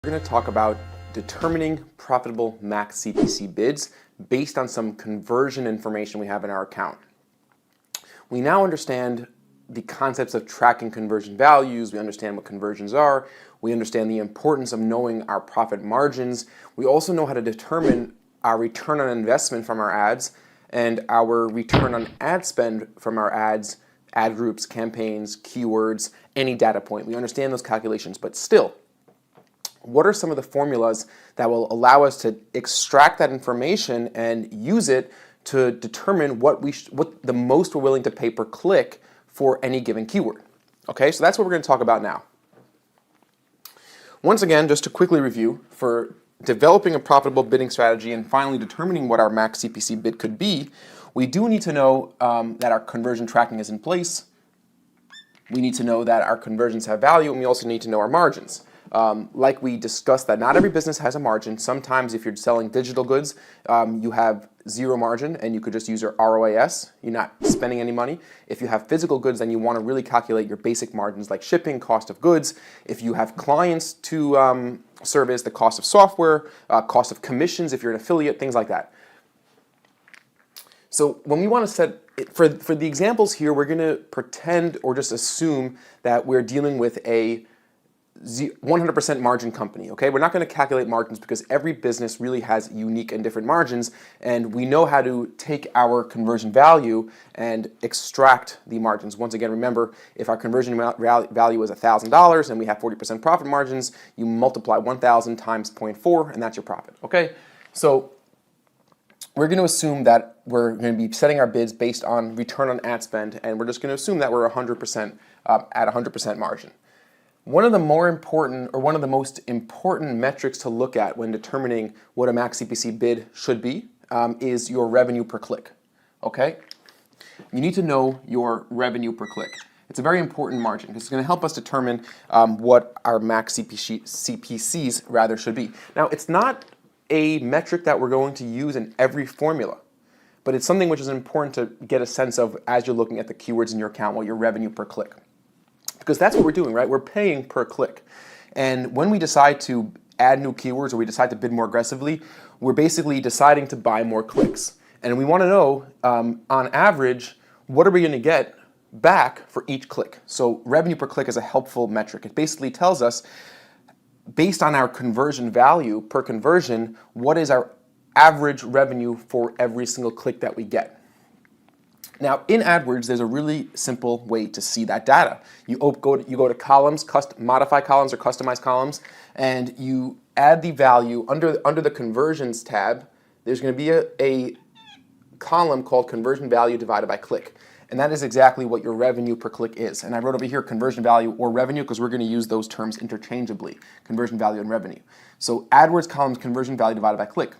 We're going to talk about determining profitable max CPC bids based on some conversion information we have in our account. We now understand the concepts of tracking conversion values. We understand what conversions are. We understand the importance of knowing our profit margins. We also know how to determine our return on investment from our ads and our return on ad spend from our ads, ad groups, campaigns, keywords, any data point. We understand those calculations, but still, what are some of the formulas that will allow us to extract that information and use it to determine what the most we're willing to pay per click for any given keyword? Okay, so that's what we're going to talk about now. Once again, just to quickly review, for developing a profitable bidding strategy and finally determining what our max CPC bid could be, we do need to know that our conversion tracking is in place. We need to know that our conversions have value, and we also need to know our margins. Like we discussed, that not every business has a margin. Sometimes if you're selling digital goods, you have zero margin and you could just use your ROAS. You're not spending any money. If you have physical goods, then you want to really calculate your basic margins like shipping, cost of goods. If you have clients to service, the cost of software, cost of commissions if you're an affiliate, things like that. So when we want to set, for the examples here, we're going to pretend or just assume that we're dealing with a 100% margin company, okay? We're not going to calculate margins because every business really has unique and different margins, and we know how to take our conversion value and extract the margins. Once again, remember, if our conversion value is $1,000 and we have 40% profit margins, you multiply 1,000 times 0.4 and that's your profit, okay? So we're going to assume that we're going to be setting our bids based on return on ad spend, and we're just going to assume that we're 100% at 100% margin. One of the most important metrics to look at when determining what a max CPC bid should be is your revenue per click, okay? You need to know your revenue per click. It's a very important margin because it's going to help us determine what our max CPCs rather should be. Now, it's not a metric that we're going to use in every formula, but it's something which is important to get a sense of as you're looking at the keywords in your account, what your revenue per click. Because that's what we're doing, right? We're paying per click. And when we decide to add new keywords or we decide to bid more aggressively, we're basically deciding to buy more clicks. And we want to know, on average, what are we going to get back for each click? So revenue per click is a helpful metric. It basically tells us, based on our conversion value per conversion, what is our average revenue for every single click that we get. Now, in AdWords, there's a really simple way to see that data. You go to columns, modify columns or customize columns, and you add the value under the conversions tab. There's going to be a column called conversion value divided by click. And that is exactly what your revenue per click is. And I wrote over here conversion value or revenue because we're going to use those terms interchangeably, conversion value and revenue. So AdWords column is conversion value divided by click.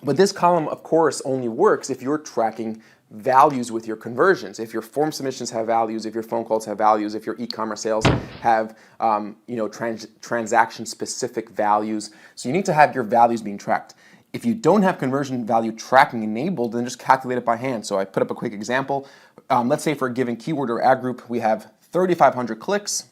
But this column, of course, only works if you're tracking values with your conversions. If your form submissions have values, if your phone calls have values, if your e-commerce sales have transaction-specific values. So you need to have your values being tracked. If you don't have conversion value tracking enabled, then just calculate it by hand. So I put up a quick example. Let's say for a given keyword or ad group, we have 3,500 clicks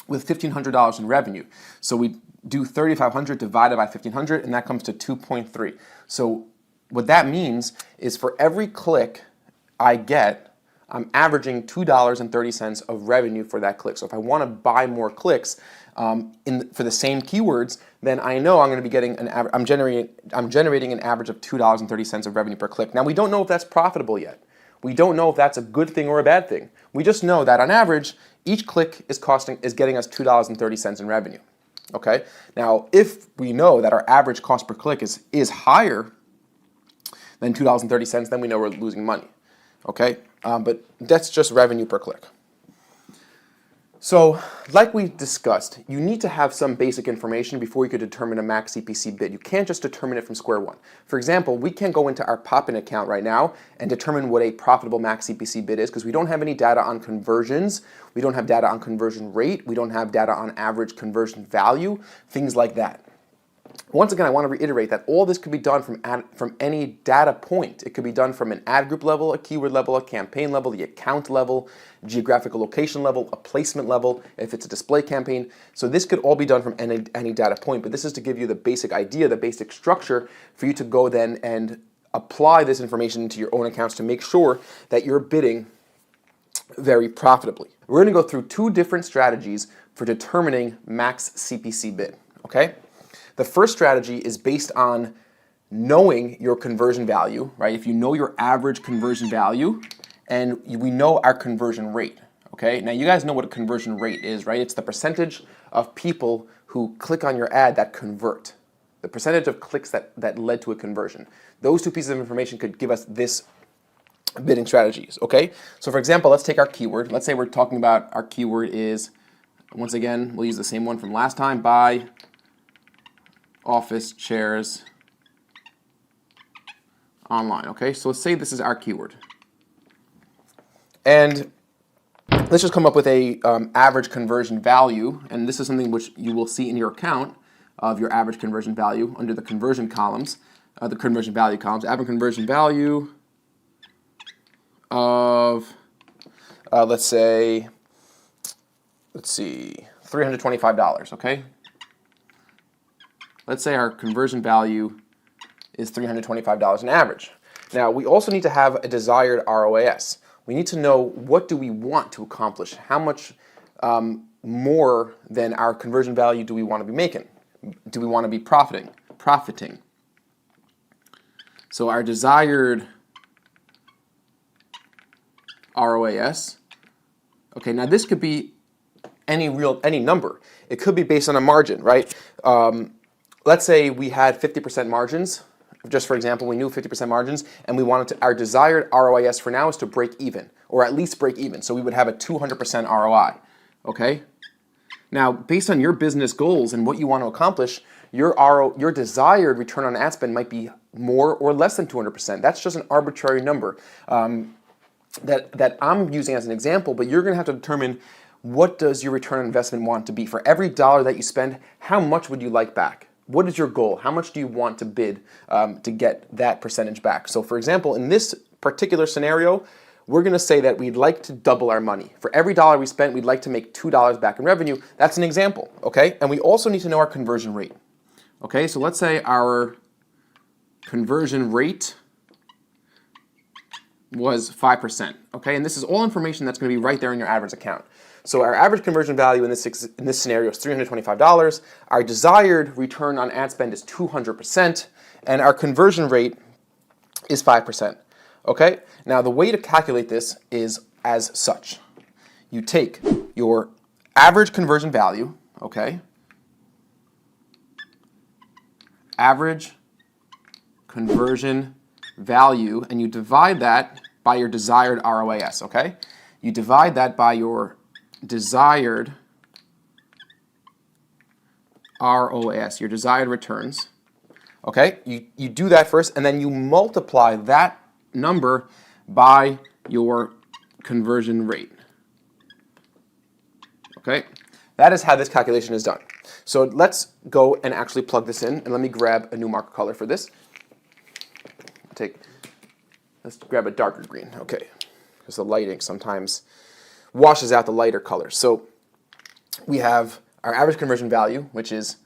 with $1,500 in revenue. So we do 3,500 divided by 1,500, and that comes to 2.3. So what that means is for every click I get, I'm averaging $2.30 of revenue for that click. So if I want to buy more clicks for the same keywords, then I know I'm going to be getting I'm generating an average of $2.30 of revenue per click. Now, we don't know if that's profitable yet. We don't know if that's a good thing or a bad thing. We just know that on average, each click is getting us $2.30 in revenue. Okay. Now, if we know that our average cost per click is higher than $2.30, then we know we're losing money. Okay, but that's just revenue per click. So, like we discussed, you need to have some basic information before you could determine a max CPC bid. You can't just determine it from square one. For example, we can't go into our Pop-in account right now and determine what a profitable max CPC bid is because we don't have any data on conversions, we don't have data on conversion rate, we don't have data on average conversion value, things like that. Once again, I want to reiterate that all this could be done from any data point. It could be done from an ad group level, a keyword level, a campaign level, the account level, geographical location level, a placement level, if it's a display campaign. So this could all be done from any data point, but this is to give you the basic idea, the basic structure for you to go then and apply this information into your own accounts to make sure that you're bidding very profitably. We're going to go through two different strategies for determining max CPC bid, okay? The first strategy is based on knowing your conversion value, right? If you know your average conversion value, and we know our conversion rate, okay? Now you guys know what a conversion rate is, right? It's the percentage of people who click on your ad that convert. The percentage of clicks that led to a conversion. Those two pieces of information could give us this bidding strategies, okay? So for example, let's take our keyword. Let's say we're talking about our keyword is, once again, we'll use the same one from last time, buy office chairs online, okay? So let's say this is our keyword. And let's just come up with a average conversion value, and this is something which you will see in your account of your average conversion value under the conversion columns, the conversion value columns. Average conversion value of, let's see, $325, okay? Let's say our conversion value is $325 on average. Now, we also need to have a desired ROAS. We need to know what do we want to accomplish? How much more than our conversion value do we want to be making? Do we want to be profiting? So our desired ROAS, okay, now this could be any number. It could be based on a margin, right? Let's say we had 50% margins. Just for example, we knew 50% margins, and we wanted our desired ROAS for now is to break even, or at least break even. So we would have a 200% ROI, okay? Now, based on your business goals and what you want to accomplish, your desired return on ad spend might be more or less than 200%. That's just an arbitrary number that I'm using as an example, but you're going to have to determine what does your return on investment want to be. For every dollar that you spend, how much would you like back? What is your goal? How much do you want to bid to get that percentage back? So for example, in this particular scenario, we're going to say that we'd like to double our money. For every dollar we spent, we'd like to make $2 back in revenue. That's an example, okay? And we also need to know our conversion rate. Okay, so let's say our conversion rate was 5%, okay? And this is all information that's going to be right there in your AdWords account. So our average conversion value in this scenario is $325. Our desired return on ad spend is 200%, and our conversion rate is 5%. Okay? Now the way to calculate this is as such. You take your average conversion value, okay? Average conversion value, and you divide that by your desired ROAS, okay? You divide that by your desired ROAS, your desired returns, okay? You do that first, and then you multiply that number by your conversion rate, okay? That is how this calculation is done. So let's go and actually plug this in, and let me grab a new marker color for this. Let's grab a darker green, okay, because the lighting sometimes washes out the lighter colors. So we have our average conversion value, which is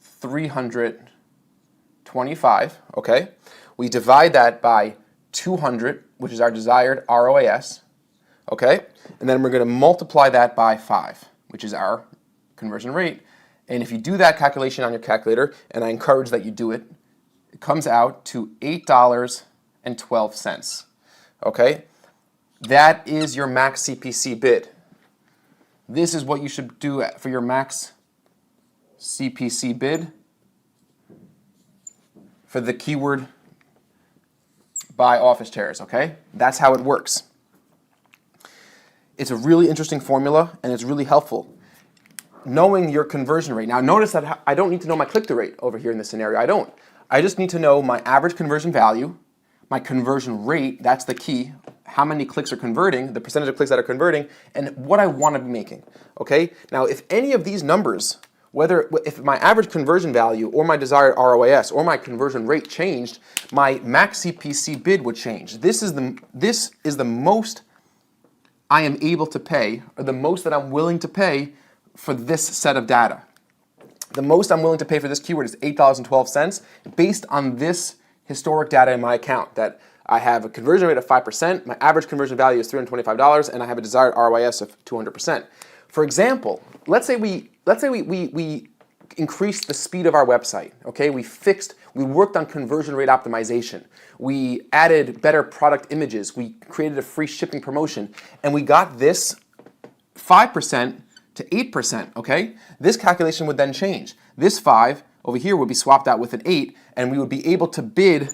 325, okay? We divide that by 200, which is our desired ROAS, okay? And then we're going to multiply that by 5, which is our conversion rate. And if you do that calculation on your calculator, and I encourage that you do it, it comes out to $8.12, okay? That is your max CPC bid. This is what you should do for your max CPC bid for the keyword buy office chairs, okay? That's how it works. It's a really interesting formula, and it's really helpful. Knowing your conversion rate. Now notice that I don't need to know my click-through rate over here in this scenario. I don't. I just need to know my average conversion value, my conversion rate, that's the key, how many clicks are converting, the percentage of clicks that are converting, and what I want to be making, okay? Now, if any of these numbers if my average conversion value or my desired ROAS or my conversion rate changed, my max CPC bid would change. This is the most I am able to pay, or the most that I'm willing to pay for this set of data. The most I'm willing to pay for this keyword is $8.12 based on this historic data in my account, that I have a conversion rate of 5%, my average conversion value is $325, and I have a desired ROAS of 200%. For example, let's say we increased the speed of our website. Okay, we worked on conversion rate optimization. We added better product images. We created a free shipping promotion, and we got this 5% to 8%. Okay, this calculation would then change. This 5 over here would be swapped out with an 8, and we would be able to bid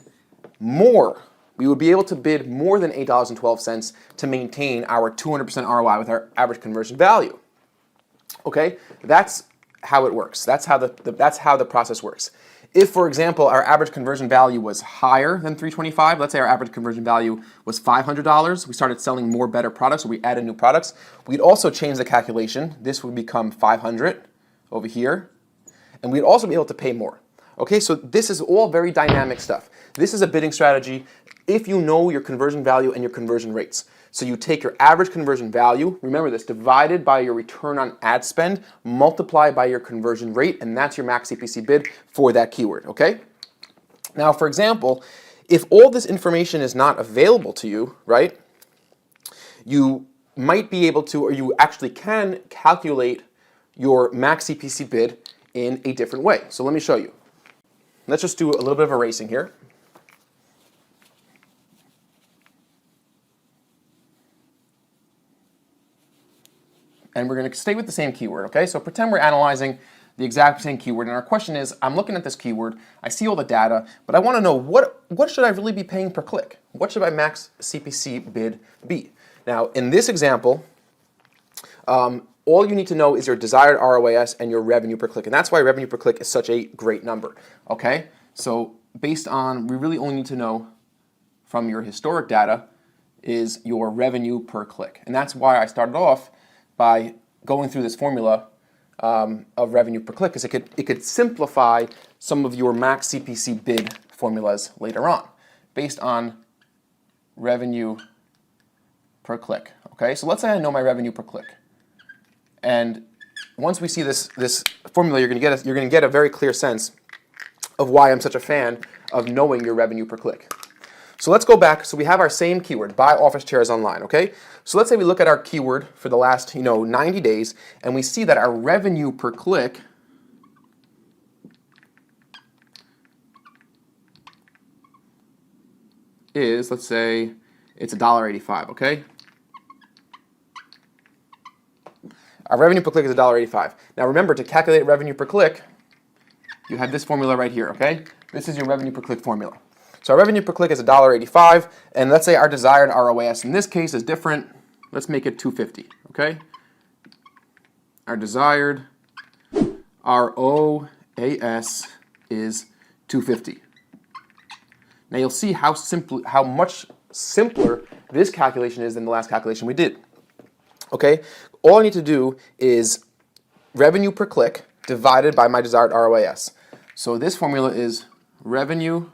more. We would be able to bid more than $8.12 to maintain our 200% ROI with our average conversion value. Okay, that's how it works. That's how the process works. If, for example, our average conversion value was higher than $325, let's say our average conversion value was $500, we started selling more better products, or we added new products, we'd also change the calculation. This would become 500 over here, and we'd also be able to pay more. Okay, so this is all very dynamic stuff. This is a bidding strategy if you know your conversion value and your conversion rates. So you take your average conversion value, remember this, divided by your return on ad spend, multiply by your conversion rate, and that's your max CPC bid for that keyword, okay? Now, for example, if all this information is not available to you, right, you might be able to, or you actually can calculate your max CPC bid in a different way. So let me show you. Let's just do a little bit of erasing here. And we're going to stay with the same keyword, okay? So pretend we're analyzing the exact same keyword, and our question is, I'm looking at this keyword, I see all the data, but I want to know what should I really be paying per click? What should my max CPC bid be? Now, in this example, all you need to know is your desired ROAS and your revenue per click, and that's why revenue per click is such a great number, okay? So based on, we really only need to know from your historic data is your revenue per click, and that's why I started off by going through this formula of revenue per click, because it could simplify some of your max CPC bid formulas later on, based on revenue per click. Okay, so let's say I know my revenue per click, and once we see this formula, you're going to get a very clear sense of why I'm such a fan of knowing your revenue per click. So let's go back. So we have our same keyword, buy office chairs online, okay? So let's say we look at our keyword for the last 90 days, and we see that our revenue per click is, let's say, it's $1.85, okay? Our revenue per click is $1.85. Now remember, to calculate revenue per click, you have this formula right here, okay? This is your revenue per click formula. So our revenue per click is $1.85, and let's say our desired ROAS in this case is different. Let's make it $2.50, okay? Our desired ROAS is $2.50. Now you'll see how much simpler this calculation is than the last calculation we did. Okay? All I need to do is revenue per click divided by my desired ROAS. So this formula is revenue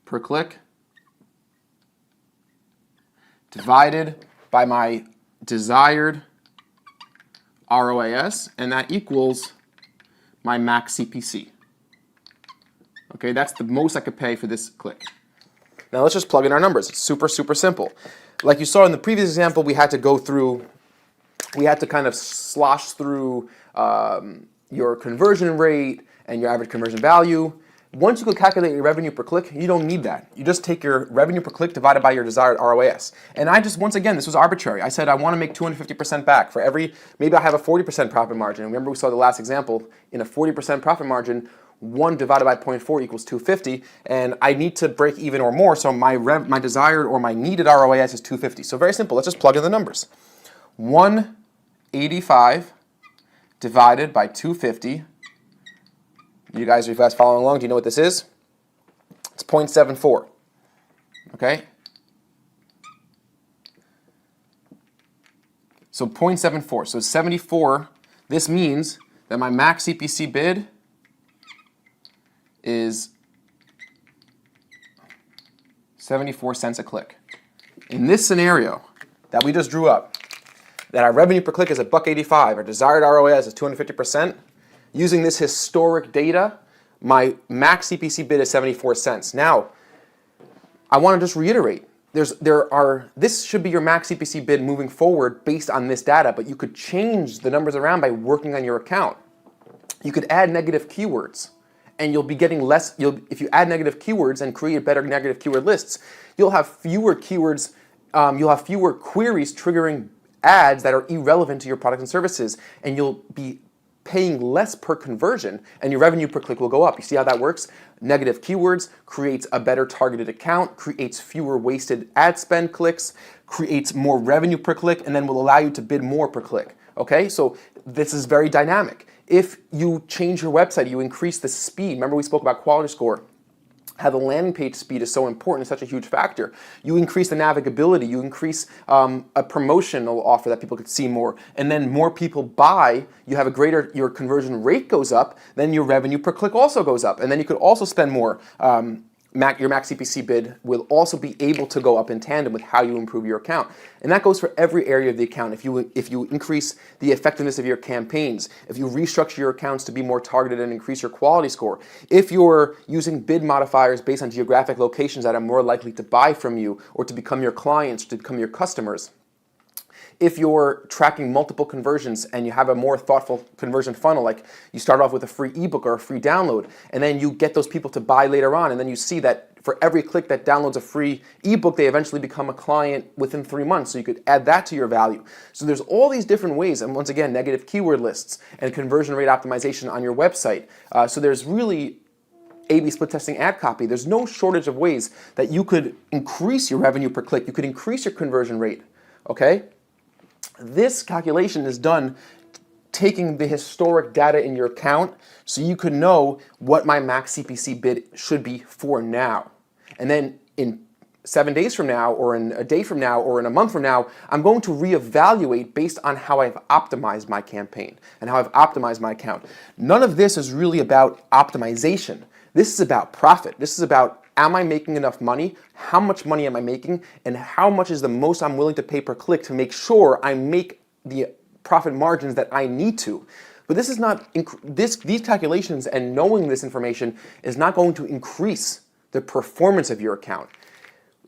per click divided by my desired ROAS, and that equals my max CPC. Okay, that's the most I could pay for this click. Now let's just plug in our numbers. It's super, super simple. Like you saw in the previous example, we had to kind of slosh through your conversion rate and your average conversion value. Once you can calculate your revenue per click, you don't need that. You just take your revenue per click divided by your desired ROAS. And once again, this was arbitrary. I said I want to make 250% back for maybe I have a 40% profit margin. Remember we saw the last example, in a 40% profit margin, 1 divided by 0.4 equals 250, and I need to break even or more, so my desired or my needed ROAS is 250. So very simple, let's just plug in the numbers. 185 divided by 250. You guys, if you guys following along, do you know what this is? It's 0.74. Okay? So 0.74. So 74, this means that my max CPC bid is 74 cents a click. In this scenario that we just drew up, that our revenue per click is $1.85, our desired ROAS is 250%, using this historic data, my max CPC bid is 74 cents. Now, I want to just reiterate, this should be your max CPC bid moving forward based on this data, but you could change the numbers around by working on your account. You could add negative keywords, and you'll be getting less. If you add negative keywords and create better negative keyword lists, you'll have fewer keywords. You'll have fewer queries triggering ads that are irrelevant to your products and services, and you'll be paying less per conversion, and your revenue per click will go up. You see how that works? Negative keywords creates a better targeted account, creates fewer wasted ad spend clicks, creates more revenue per click, and then will allow you to bid more per click. Okay, so this is very dynamic. If you change your website, you increase the speed. Remember we spoke about quality score, how the landing page speed is so important, it's such a huge factor. You increase the navigability, you increase a promotional offer that people could see more, and then more people buy, you have your conversion rate goes up, then your revenue per click also goes up, and then you could also spend more. Your max CPC bid will also be able to go up in tandem with how you improve your account. And that goes for every area of the account. If you increase the effectiveness of your campaigns, if you restructure your accounts to be more targeted and increase your quality score, if you're using bid modifiers based on geographic locations that are more likely to buy from you or to become your clients, to become your customers, if you're tracking multiple conversions and you have a more thoughtful conversion funnel, like you start off with a free ebook or a free download, and then you get those people to buy later on, and then you see that for every click that downloads a free ebook, they eventually become a client within 3 months, so you could add that to your value. So there's all these different ways, and once again, negative keyword lists and conversion rate optimization on your website. So there's really A/B split testing ad copy. There's no shortage of ways that you could increase your revenue per click. You could increase your conversion rate, okay? This calculation is done taking the historic data in your account so you could know what my max CPC bid should be for now. And then in 7 days from now, or in a day from now, or in a month from now, I'm going to reevaluate based on how I've optimized my campaign and how I've optimized my account. None of this is really about optimization. This is about profit. This is about, am I making enough money? How much money am I making? And how much is the most I'm willing to pay per click to make sure I make the profit margins that I need to? But this is not, these calculations and knowing this information is not going to increase the performance of your account.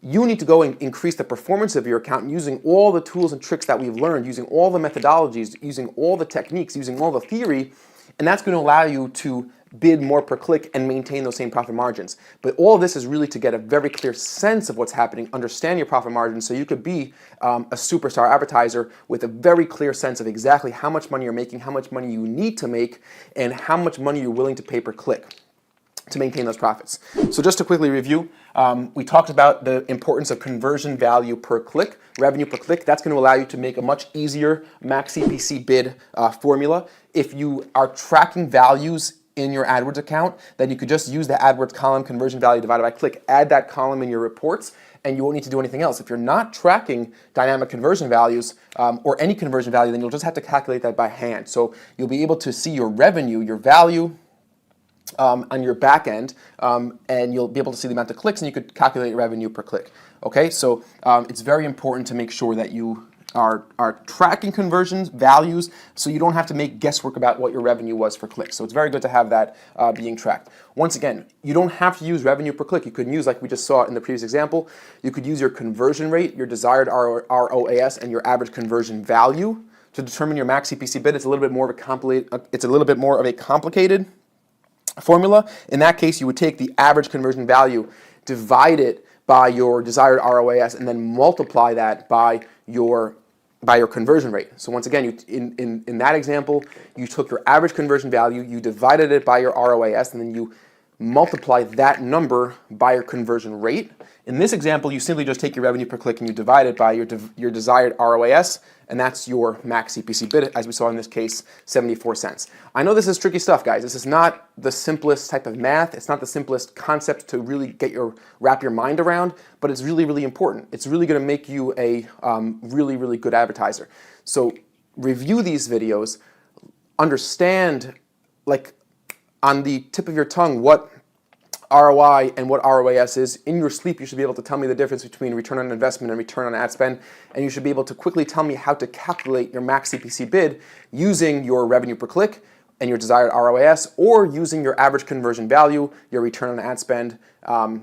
You need to go and increase the performance of your account using all the tools and tricks that we've learned, using all the methodologies, using all the techniques, using all the theory, and that's going to allow you to bid more per click and maintain those same profit margins. But all of this is really to get a very clear sense of what's happening, understand your profit margins, so you could be a superstar advertiser with a very clear sense of exactly how much money you're making, how much money you need to make, and how much money you're willing to pay per click to maintain those profits. So just to quickly review, we talked about the importance of conversion value per click, revenue per click. That's going to allow you to make a much easier max CPC bid formula. If you are tracking values in your AdWords account, then you could just use the AdWords column, conversion value divided by click, add that column in your reports, and you won't need to do anything else. If you're not tracking dynamic conversion values or any conversion value, then you'll just have to calculate that by hand. So you'll be able to see your revenue, your value, on your back end, and you'll be able to see the amount of clicks, and you could calculate revenue per click. Okay, so it's very important to make sure that you are tracking conversions, values, so you don't have to make guesswork about what your revenue was for clicks. So it's very good to have that being tracked. Once again, you don't have to use revenue per click. You could use, like we just saw in the previous example, you could use your conversion rate, your desired ROAS, and your average conversion value to determine your max CPC bid. It's a little bit more of a complicated formula. In that case, you would take the average conversion value, divide it by your desired ROAS, and then multiply that by your conversion rate. So once again, in that example, you took your average conversion value, you divided it by your ROAS, and then you multiply that number by your conversion rate. In this example, you simply just take your revenue per click and you divide it by your desired ROAS, and that's your max CPC bid, as we saw in this case, 74 cents. I know this is tricky stuff, guys. This is not the simplest type of math. It's not the simplest concept to really wrap your mind around, but it's really, really important. It's really going to make you a really, really good advertiser. So review these videos, understand, like on the tip of your tongue, what ROI and what ROAS is. In your sleep, you should be able to tell me the difference between return on investment and return on ad spend, and you should be able to quickly tell me how to calculate your max CPC bid using your revenue per click and your desired ROAS, or using your average conversion value, your return on ad spend,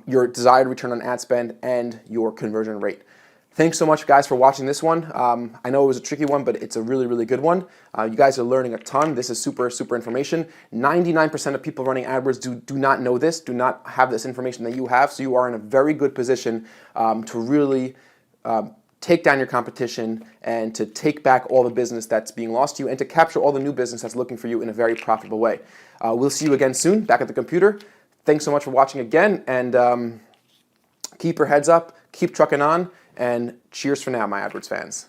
your desired return on ad spend, and your conversion rate. Thanks so much, guys, for watching this one. I know it was a tricky one, but it's a really, really good one. You guys are learning a ton. This is super, super information. 99% of people running AdWords do not know this, do not have this information that you have, so you are in a very good position to really take down your competition and to take back all the business that's being lost to you and to capture all the new business that's looking for you in a very profitable way. We'll see you again soon, back at the computer. Thanks so much for watching again, and keep your heads up, keep trucking on, and cheers for now, my AdWords fans.